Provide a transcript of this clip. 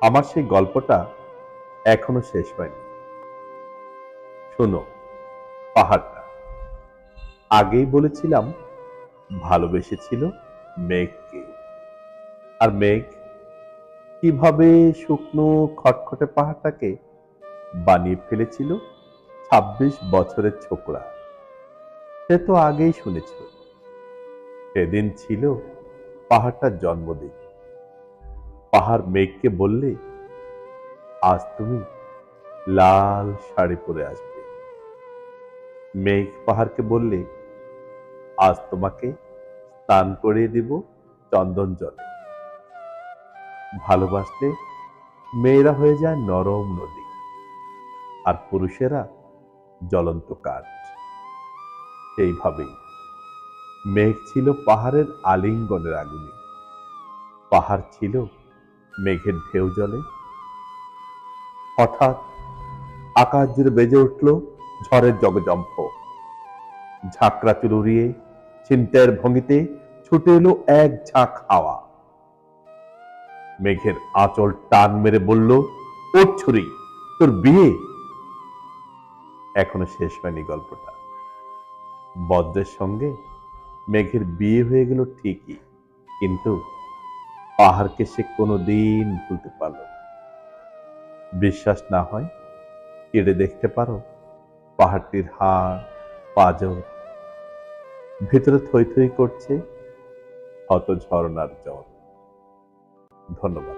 আমার সেই গল্পটা এখনো শেষ হয়নি। শোনো, পাহাড়টা আগেই বলেছিলাম ভালোবেসেছিল মেঘকে। আর মেঘ কিভাবে শুকনো খটখটে পাহাড়টাকে বানিয়ে ফেলেছিল 26 বছরের ছোকরা, সে তো আগেই শুনেছ। সেদিন ছিল পাহাড়টার জন্মদিন। পাহাড় মেঘকে বললে, আজ তুমি লাল শাড়ি পরে আসবে। মেঘ পাহাড়কে বললে, আজ তোমাকে স্নান করিয়ে দিব চন্দন জলে। ভালোবাসলে মেয়েরা হয়ে যায় নরম নদী, আর পুরুষেরা জ্বলন্ত কাঠ। সেইভাবেই মেঘ ছিল পাহাড়ের আলিঙ্গনের আগুনে, পাহাড় ছিল মেঘের ঢেউ জলে। হঠাৎ আকাশ জুড়ে বেজে উঠল ঝড়ের জগজম্প। ঝাঁকড়া চুল উড়িয়ে ছিনতাইয়ের ভঙ্গিতে ছুটে এলো এক ঝাঁক হাওয়া। মেঘের আঁচল টান মেরে বলল, ওঠ ছুরি, তোর বিয়ে এখনো শেষ হয়নি। গল্পটা বজ্রের সঙ্গে মেঘের বিয়ে হয়ে গেল ঠিকই, কিন্তু পাহাড়কে সে কোনোদিন ভুলতে পারল না। বিশ্বাস না হয় কেড়ে দেখতে পারো পাহাড়টির হাড় পাঁজর, ভেতরে থই থই করছে হত ঝরনার জল। ধন্যবাদ।